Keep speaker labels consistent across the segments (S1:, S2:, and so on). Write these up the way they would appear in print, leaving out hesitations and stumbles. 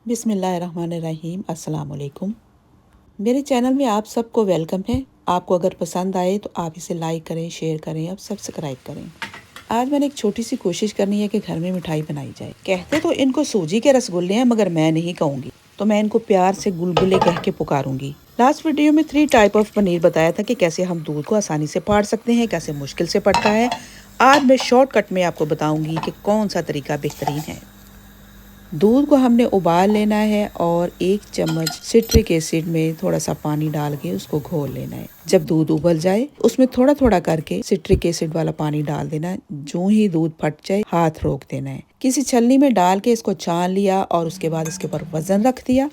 S1: बिस्मिल्लाहिर्रहमानिर्रहीम। अस्सलाम वालेकुम। मेरे चैनल में आप सबको वेलकम है। आपको अगर पसंद आए तो आप इसे लाइक करें, शेयर करें और सब्सक्राइब करें। आज मैंने एक छोटी सी कोशिश करनी है कि घर में मिठाई बनाई जाए। कहते तो इनको सूजी के रसगुल्ले हैं, मगर मैं नहीं कहूँगी, तो मैं इनको प्यार से गुलगुले कह के पुकारूंगी। लास्ट वीडियो में 3 टाइप ऑफ पनीर बताया था कि कैसे हम दूध को आसानी से फाड़ सकते हैं, कैसे मुश्किल से पड़ता है। आज मैं शॉर्टकट में आपको बताऊंगी कि कौन सा तरीका बेहतरीन है। दूध को हमने उबाल लेना है और 1 चम्मच सिट्रिक एसिड में थोड़ा सा पानी डाल के उसको घोल लेना है। जब दूध उबल जाए उसमें थोड़ा थोड़ा करके सिट्रिक एसिड वाला पानी डाल देना है। जो ही दूध फट जाए हाथ रोक देना है। किसी छलनी में डाल के इसको छान लिया और उसके बाद इसके ऊपर वजन रख दिया।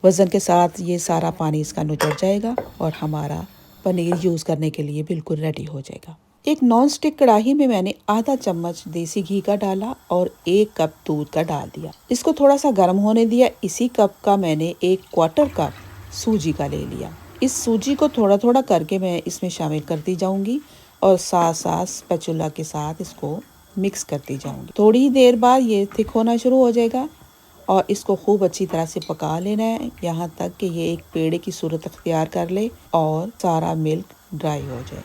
S1: वजन के साथ ये सारा पानी इसका निचड़ जाएगा और हमारा पनीर यूज़ करने के लिए बिल्कुल रेडी हो जाएगा। एक नॉन स्टिक कढ़ाई में मैंने आधा चम्मच देसी घी का डाला और 1 कप दूध का डाल दिया। इसको थोड़ा सा गर्म होने दिया। इसी कप का मैंने 1/4 कप सूजी का ले लिया। इस सूजी को थोड़ा थोड़ा करके मैं इसमें शामिल करती जाऊंगी और साथ साथ स्पैचुला के साथ इसको मिक्स करती जाऊंगी। थोड़ी देर बाद ये थिक होना शुरू हो जाएगा और इसको खूब अच्छी तरह से पका लेना है, यहाँ तक कि ये एक पेड़े की सूरत अख्तियार कर ले और सारा मिल्क ड्राई हो जाए।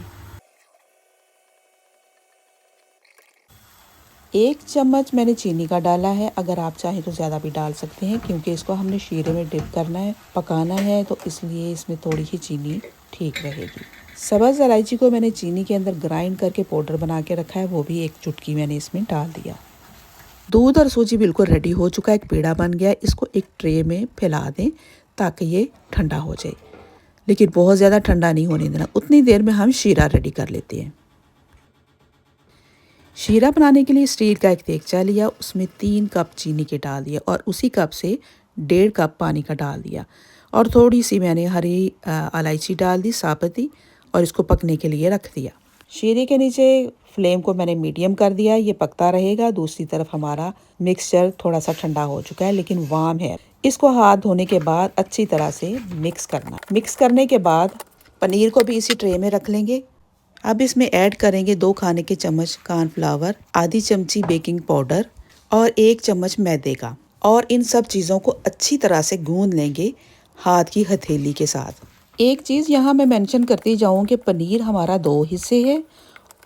S1: 1 चम्मच मैंने चीनी का डाला है। अगर आप चाहें तो ज़्यादा भी डाल सकते हैं, क्योंकि इसको हमने शीरे में डिप करना है, पकाना है, तो इसलिए इसमें थोड़ी ही चीनी ठीक रहेगी। सब्ज़ इलायची को मैंने चीनी के अंदर ग्राइंड करके पाउडर बना के रखा है, वो भी 1 चुटकी मैंने इसमें डाल दिया। दूध और सूजी बिल्कुल रेडी हो चुका है, एक पेड़ा बन गया। इसको एक ट्रे में फैला दें ताकि ये ठंडा हो जाए, लेकिन बहुत ज़्यादा ठंडा नहीं होने देना। उतनी देर में हम शीरा रेडी कर लेते हैं। शीरा बनाने के लिए स्टील का एक देगचा लिया, उसमें 3 कप चीनी के डाल दिया और उसी कप से 1.5 कप पानी का डाल दिया और थोड़ी सी मैंने हरी इलायची डाल दी साबुती और इसको पकने के लिए रख दिया। शीरे के नीचे फ्लेम को मैंने मीडियम कर दिया, ये पकता रहेगा। दूसरी तरफ हमारा मिक्सचर थोड़ा सा ठंडा हो चुका है लेकिन वार्म है। इसको हाथ धोने के बाद अच्छी तरह से मिक्स करना। मिक्स करने के बाद पनीर को भी इसी ट्रे में रख लेंगे। अब इसमें ऐड करेंगे 2 खाने के चम्मच कॉर्नफ्लावर, आधी चमची बेकिंग पाउडर और 1 चम्मच मैदे का, और इन सब चीज़ों को अच्छी तरह से गूंद लेंगे हाथ की हथेली के साथ। एक चीज़ यहाँ मैं मेंशन करती जाऊँ कि पनीर हमारा 2 हिस्से है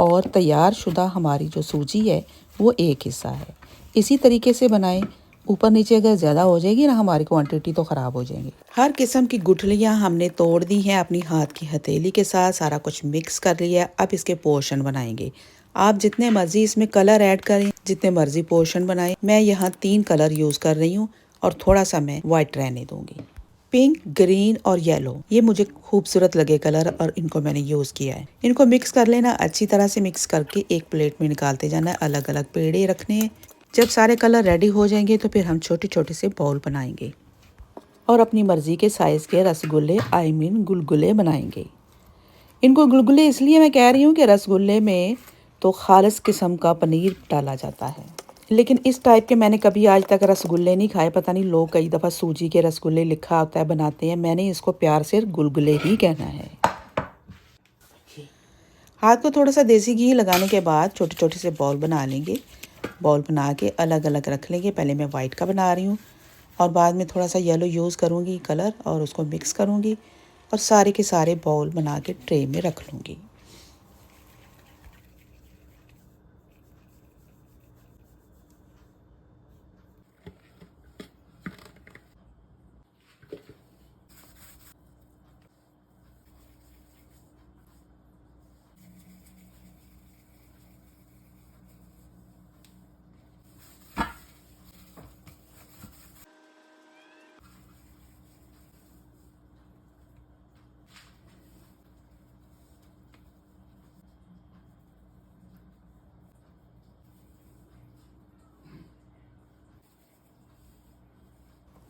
S1: और तैयार शुदा हमारी जो सूजी है वो 1 हिस्सा है। इसी तरीके से बनाएं। ऊपर नीचे अगर ज़्यादा हो जाएगी ना हमारी क्वांटिटी तो ख़राब हो जाएंगी। हर किस्म की गुठलियाँ हमने तोड़ दी हैं अपनी हाथ की हथेली के साथ। सारा कुछ मिक्स कर लिया। अब इसके पोर्शन बनाएंगे। आप जितने मर्जी इसमें कलर ऐड करें, जितने मर्जी पोर्शन बनाएं। मैं यहाँ 3 कलर यूज़ कर रही हूँ और थोड़ा सा मैं वाइट रहने दूंगी। पिंक, ग्रीन और येलो, ये मुझे खूबसूरत लगे कलर और इनको मैंने यूज़ किया है। इनको मिक्स कर लेना। अच्छी तरह से मिक्स करके एक प्लेट में निकालते जाना है। अलग अलग पेड़े रखने हैं। जब सारे कलर रेडी हो जाएंगे तो फिर हम छोटे छोटे से बाउल बनाएंगे और अपनी मर्ज़ी के साइज़ के रसगुल्ले गुलगुले बनाएंगे। इनको गुलगुले इसलिए मैं कह रही हूँ कि रसगुल्ले में तो खालिस किस्म का पनीर डाला जाता है, लेकिन इस टाइप के मैंने कभी आज तक रसगुल्ले नहीं खाए। पता नहीं, लोग कई दफ़ा सूजी के रसगुल्ले लिखा होता है बनाते हैं। मैंने इसको प्यार से गुलगुले ही कहना है। हाथ को थोड़ा सा देसी घी लगाने के बाद छोटे छोटे से बॉल बना लेंगे। बॉल बना के अलग अलग रख लेंगे। पहले मैं वाइट का बना रही हूँ और बाद में थोड़ा सा येलो यूज़ करूँगी कलर और उसको मिक्स करूँगी और सारे के सारे बॉल बना के ट्रे में रख लूँगी।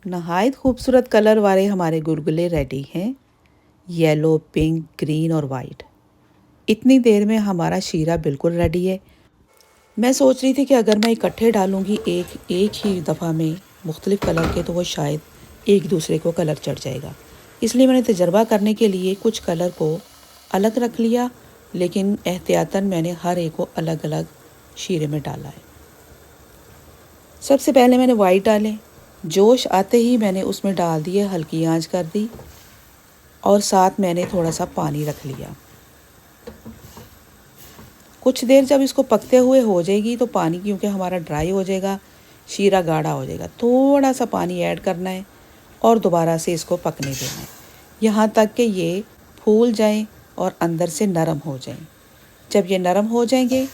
S1: नहायत खूबसूरत कलर वाले हमारे गुलगुले रेडी हैं। येलो, पिंक, ग्रीन और वाइट। इतनी देर में हमारा शीरा बिल्कुल रेडी है। मैं सोच रही थी कि अगर मैं इकट्ठे डालूंगी एक ही दफ़ा में मुख्तलिफ कलर के तो वो शायद एक दूसरे को कलर चढ़ जाएगा। इसलिए मैंने तजर्बा करने के लिए कुछ कलर को अलग रख लिया, लेकिन एहतियातन मैंने हर एक को अलग अलग शीरे में डाला है। सबसे पहले मैंने वाइट डाले, जोश आते ही मैंने उसमें डाल दिए, हल्की आंच कर दी और साथ मैंने थोड़ा सा पानी रख लिया। कुछ देर जब इसको पकते हुए हो जाएगी तो पानी क्योंकि हमारा ड्राई हो जाएगा, शीरा गाढ़ा हो जाएगा, थोड़ा सा पानी ऐड करना है और दोबारा से इसको पकने देना है यहाँ तक कि ये फूल जाएं और अंदर से नरम हो जाएं। जब ये नरम हो जाएंगे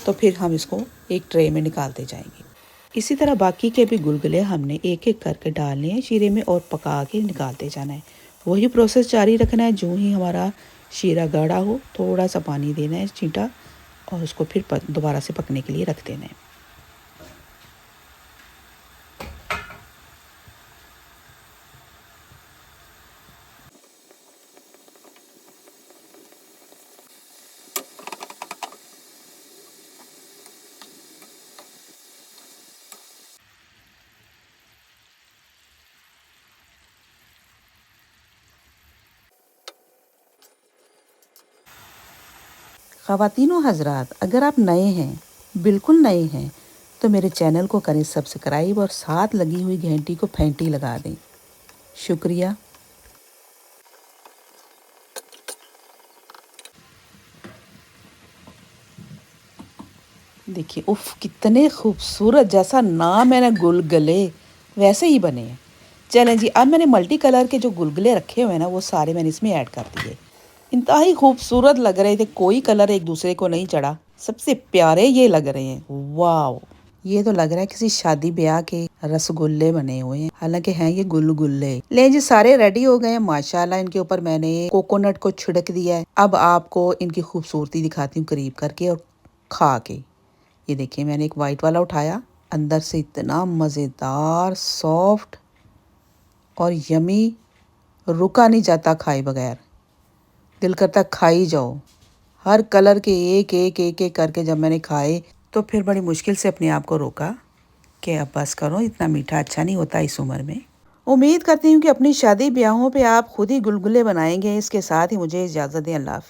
S1: तो फिर हम इसको एक ट्रे में निकालते जाएंगे। इसी तरह बाकी के भी गुलगुले हमने एक एक करके डालने हैं शीरे में और पका के निकालते जाना है। वही प्रोसेस जारी रखना है। जो ही हमारा शीरा गाढ़ा हो थोड़ा सा पानी देना है छींटा और उसको फिर दोबारा से पकने के लिए रख देना है। ख़वातीनो हज़रात, अगर आप नए हैं, बिल्कुल नए हैं, तो मेरे चैनल को करें सब्सक्राइब और साथ लगी हुई घंटी को फेंटी लगा दें। शुक्रिया। देखिए उफ़ कितने खूबसूरत, जैसा नाम है ना गुलगुले वैसे ही बने हैं। चलें जी, अब मैंने मल्टी कलर के जो गुलगुले रखे हुए हैं ना वो सारे मैंने इसमें ऐड कर दिए। इंतहाई खूबसूरत लग रहे थे, कोई कलर एक दूसरे को नहीं चढ़ा, सबसे प्यारे ये लग रहे हैं। वाओ, ये तो लग रहा है किसी शादी ब्याह के रसगुल्ले बने हुए हैं, हालांकि हैं ये गुलगुल्ले। ले जी, सारे रेडी हो गए हैं माशाल्लाह। इनके ऊपर मैंने कोकोनट को छिड़क दिया है। अब आपको इनकी खूबसूरती दिखाती हूँ करीब करके और खा के। ये देखिए मैंने एक वाइट वाला उठाया, अंदर से इतना मज़ेदार, सॉफ्ट और यमी, रुका नहीं जाता खाए बगैर, दिल करता खाई जाओ। हर कलर के एक एक एक एक करके जब मैंने खाए तो फिर बड़ी मुश्किल से अपने आप को रोका कि अब बस करो, इतना मीठा अच्छा नहीं होता इस उम्र में। उम्मीद करती हूँ कि अपनी शादी ब्याहों पे आप खुद ही गुलगुले बनाएंगे। इसके साथ ही मुझे इजाज़त दें। अल्लाह हाफ़िज़।